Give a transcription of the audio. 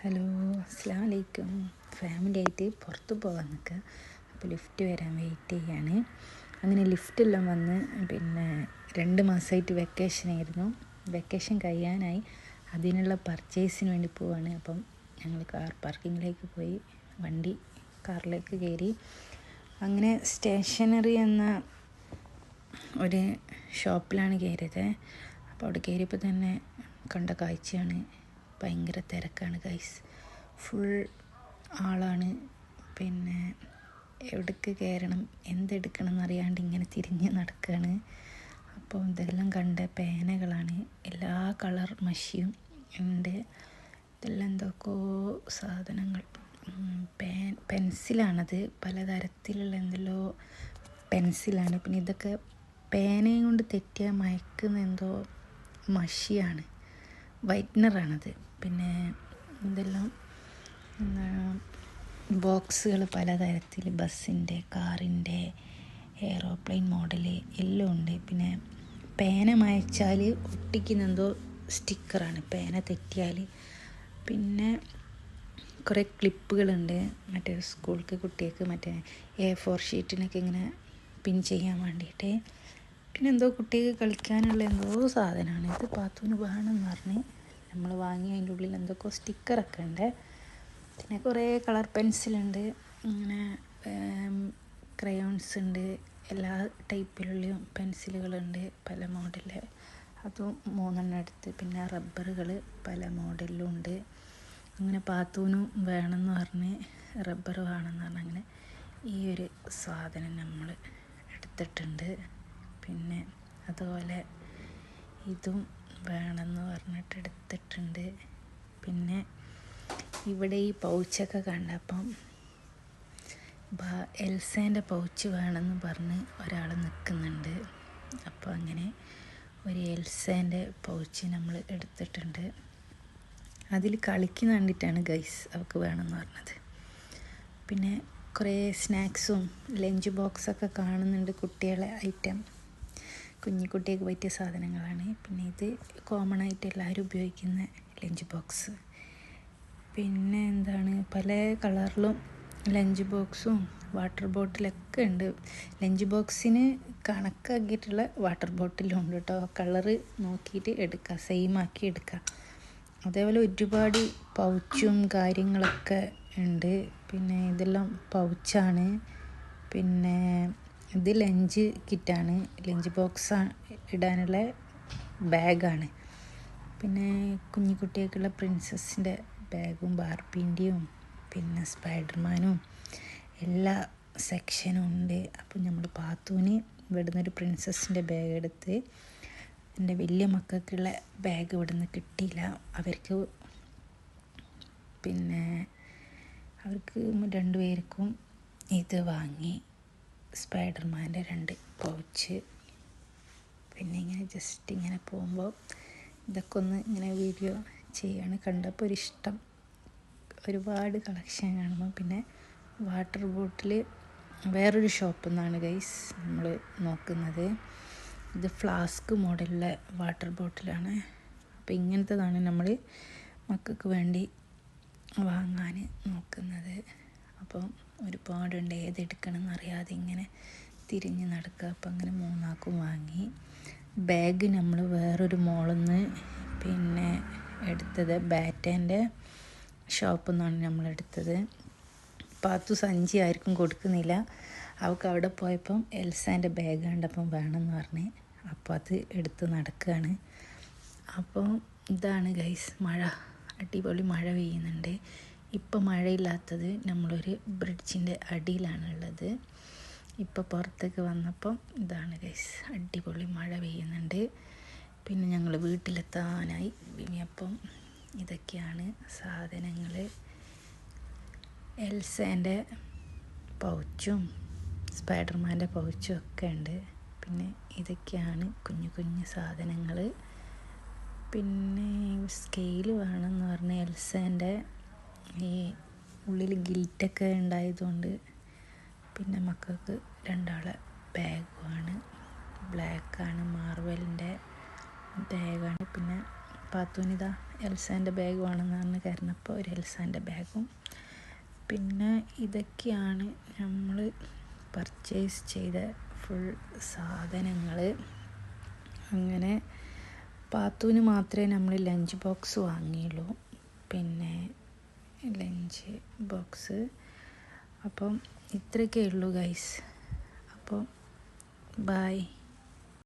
Hello, അസ്സലാമു അലൈക്കും. Family ആയിട്ട് പുറത്ത് പോകാൻ നിൽക്കുക. അപ്പോൾ ലിഫ്റ്റ് വരാൻ വെയിറ്റ് ചെയ്യാണ്. അങ്ങനെ ലിഫ്റ്റെല്ലാം വന്ന് 2 മാസമായിട്ട് വെക്കേഷനായിരുന്നു. വെക്കേഷൻ കഴിയാനായി. അതിനുള്ള പർച്ചേസിന് വേണ്ടി പോവാണ്. അപ്പം ഞങ്ങൾ കാർ പാർക്കിങ്ങിലേക്ക് പോയി വണ്ടി കാറിലേക്ക് കയറി. അങ്ങനെ സ്റ്റേഷനറി എന്ന ഒരു ഷോപ്പിലാണ് കയറിയത്. അപ്പോൾ അവിടെ കയറിയപ്പോൾ തന്നെ കണ്ട കാഴ്ചയാണ്, ഭയങ്കര തിരക്കാണ് ഗൈസ്. ഫുൾ ആളാണ്. എവിടേക്ക് കയറണം എന്തെടുക്കണം എന്നറിയാണ്ട് ഇങ്ങനെ തിരിഞ്ഞ് നടക്കുകയാണ്. അപ്പോൾ ഇതെല്ലാം കണ്ട പേനകളാണ്, എല്ലാ കളർ മഷിയും ഉണ്ട്. ഇതെല്ലാം എന്തൊക്കെയോ സാധനങ്ങൾ, പെൻസിലാണത്, പലതരത്തിലുള്ള എന്തെല്ലോ പെൻസിലാണ്. പിന്നെ ഇതൊക്കെ പേനയും കൊണ്ട് തെറ്റിയാൽ മയക്കുന്ന എന്തോ മഷിയാണ്, വൈറ്റ്നറാണത്. പിന്നെ ഇതെല്ലാം ബോക്സുകൾ പലതരത്തിൽ, ബസ്സിൻ്റെ, കാറിൻ്റെ, എയ്റോപ്ലെയിൻ മോഡൽ എല്ലാം ഉണ്ട്. പിന്നെ പേന മായ്ച്ചാൽ ഒട്ടിക്കുന്ന എന്തോ സ്റ്റിക്കറാണ്, പേന തെറ്റിയാൽ. പിന്നെ കുറേ ക്ലിപ്പുകളുണ്ട്, മറ്റേ സ്കൂൾക്ക് കുട്ടികൾക്ക് മറ്റേ A4 ഷീറ്റിനൊക്കെ ഇങ്ങനെ പിൻ ചെയ്യാൻ വേണ്ടിയിട്ട്. പിന്നെ എന്തോ കുട്ടികൾക്ക് കളിക്കാനുള്ള എന്തോ സാധനമാണ് ഇത്. പാത്തൂന് വേണമെന്ന് പറഞ്ഞ് നമ്മൾ വാങ്ങി. അതിൻ്റെ ഉള്ളിൽ എന്തൊക്കെയോ സ്റ്റിക്കറൊക്കെ ഉണ്ട്. പിന്നെ കുറേ കളർ പെൻസിലുണ്ട്, ഇങ്ങനെ ക്രയോൺസ് ഉണ്ട്, എല്ലാ ടൈപ്പിലുള്ള പെൻസിലുകളുണ്ട്, പല മോഡൽ. അതും 3 എടുത്ത്. പിന്നെ റബ്ബറുകൾ പല മോഡലിലും ഉണ്ട്. അങ്ങനെ പാത്തൂനും വേണമെന്ന് പറഞ്ഞ് റബ്ബർ വേണമെന്ന് പറഞ്ഞ് അങ്ങനെ ഈ ഒരു സാധനം നമ്മൾ എടുത്തിട്ടുണ്ട്. പിന്നെ അതുപോലെ ഇതും വേണമെന്ന് പറഞ്ഞിട്ട് എടുത്തിട്ടുണ്ട്. പിന്നെ ഇവിടെ ഈ പൗച്ചൊക്കെ കണ്ടപ്പം എൽസേൻ്റെ പൗച്ച് വേണമെന്ന് പറഞ്ഞ് ഒരാൾ നിൽക്കുന്നുണ്ട്. അപ്പോൾ അങ്ങനെ ഒരു എൽസേൻ്റെ പൗച്ച് നമ്മൾ എടുത്തിട്ടുണ്ട്. അതിൽ കളിക്കുന്ന കണ്ടിട്ടാണ് ഗൈസ് അവൾക്ക് വേണമെന്ന് പറഞ്ഞത്. പിന്നെ കുറേ സ്നാക്സും ലഞ്ച് ബോക്സൊക്കെ കാണുന്നുണ്ട്, കുട്ടികളെ ഐറ്റം, കുഞ്ഞിക്കുട്ടിയൊക്കെ പറ്റിയ സാധനങ്ങളാണ്. പിന്നെ ഇത് കോമൺ ആയിട്ട് എല്ലാവരും ഉപയോഗിക്കുന്ന ലഞ്ച് ബോക്സ്. പിന്നെ എന്താണ്, പല കളറിലും ലഞ്ച് ബോക്സും വാട്ടർ ബോട്ടിലൊക്കെ ഉണ്ട്. ലഞ്ച് ബോക്സിന് കണക്കാക്കിയിട്ടുള്ള വാട്ടർ ബോട്ടിലും ഉണ്ട് കേട്ടോ. കളറ് നോക്കിയിട്ട് എടുക്കുക, സെയിം ആക്കി എടുക്കുക. അതേപോലെ ഒരുപാട് പൗച്ചും കാര്യങ്ങളൊക്കെ ഉണ്ട്. പിന്നെ ഇതെല്ലാം പൗച്ചാണ്. പിന്നെ ഇത് ലഞ്ച് കിറ്റാണ്, ലഞ്ച് ബോക്സ് ഇടാനുള്ള ബാഗാണ്. പിന്നെ കുഞ്ഞിക്കുട്ടിയൊക്കെയുള്ള പ്രിൻസസിൻ്റെ ബാഗും ബാർബീൻ്റെയും പിന്നെ സ്പൈഡർമാനും എല്ലാ സെക്ഷനും ഉണ്ട്. അപ്പം നമ്മൾ പാത്തൂന് ഇവിടുന്ന് ഒരു പ്രിൻസസിൻ്റെ ബാഗ് എടുത്ത്. എൻ്റെ വലിയ മക്കൾക്കുള്ള ബാഗ് ഇവിടുന്ന് കിട്ടിയില്ല. അവർക്ക് 2 പേർക്കും ഇത് വാങ്ങി, സ്പൈഡർമാൻ്റെ 2 പൗച്ച്. പിന്നെ ഇങ്ങനെ ജസ്റ്റ് ഇങ്ങനെ പോകുമ്പോൾ ഇതൊക്കെ ഒന്ന് ഇങ്ങനെ വീഡിയോ ചെയ്യാണ്. കണ്ടപ്പോൾ ഒരിഷ്ടം, ഒരുപാട് കളക്ഷൻ കാണുമ്പോൾ. പിന്നെ വാട്ടർ ബോട്ടിൽ വേറൊരു ഷോപ്പിൽ നിന്നാണ് ഗൈസ് നമ്മൾ നോക്കുന്നത്. ഇത് ഫ്ലാസ്ക് മോഡലിലെ വാട്ടർ ബോട്ടിലാണ്. അപ്പോൾ ഇങ്ങനത്തതാണ് നമ്മൾ മക്കൾക്ക് വേണ്ടി വാങ്ങാൻ നോക്കുന്നത്. അപ്പം ഒരുപാടുണ്ട്, ഏതെടുക്കണം എന്നറിയാതെ ഇങ്ങനെ തിരിഞ്ഞ് നടക്കുക. അപ്പം അങ്ങനെ 3 ആൾക്കും വാങ്ങി. ബാഗ് നമ്മൾ വേറൊരു മോളിൽ നിന്ന് എടുത്തത്, ബാറ്റേൻ്റെ ഷോപ്പിൽ നിന്നാണ് നമ്മളെടുത്തത്. പാത്തു സഞ്ചി ആർക്കും കൊടുക്കുന്നില്ല. അവൾക്ക് അവിടെ പോയപ്പം എൽസാൻ്റെ ബാഗ് കണ്ടപ്പം വേണമെന്ന് പറഞ്ഞ് അപ്പോൾ അത് എടുത്ത് നടക്കുകയാണ്. അപ്പോൾ ഇതാണ് ഗൈസ് മഴ, അടിപൊളി മഴ പെയ്യുന്നുണ്ട്. ഇപ്പം മഴയില്ലാത്തത് നമ്മളൊരു ബ്രിഡ്ജിൻ്റെ അടിയിലാണുള്ളത്. ഇപ്പോൾ പുറത്തേക്ക് വന്നപ്പം ഇതാണ് ഗൈസ്, അടിപൊളി മഴ പെയ്യുന്നുണ്ട്. പിന്നെ ഞങ്ങൾ വീട്ടിലെത്താനായി. ഇനിയപ്പം ഇതൊക്കെയാണ് സാധനങ്ങൾ. എൽസേൻ്റെ പൗച്ചും സ്പൈഡർമാൻ്റെ പൗച്ചും ഒക്കെ ഉണ്ട്. പിന്നെ ഇതൊക്കെയാണ് കുഞ്ഞു കുഞ്ഞു സാധനങ്ങൾ. പിന്നെ സ്കെയിൽ വേണമെന്ന് പറഞ്ഞ എൽസേൻ്റെ ഈ ഉള്ളിൽ ഗിൽറ്റൊക്കെ ഉണ്ടായതുകൊണ്ട്. പിന്നെ മക്കൾക്ക് 2 ബാഗുമാണ്, ബ്ലാക്കാണ്, മാർവലിൻ്റെ ബാഗാണ്. പിന്നെ പാത്തൂനിതാ എൽസാൻ്റെ ബാഗ് വേണമെന്ന് പറഞ്ഞ് കയറുന്നപ്പോൾ ഒരു എൽസാൻ്റെ ബാഗും. പിന്നെ ഇതൊക്കെയാണ് നമ്മൾ പർച്ചേസ് ചെയ്ത ഫുൾ സാധനങ്ങൾ. അങ്ങനെ പാത്തൂന് മാത്രമേ നമ്മൾ ലഞ്ച് ബോക്സ് വാങ്ങിയുള്ളൂ, പിന്നെ ലഞ്ച് ബോക്സ്. അപ്പം ഇത്രയൊക്കെ ഉള്ളൂ ഗൈസ്. അപ്പോൾ ബൈ.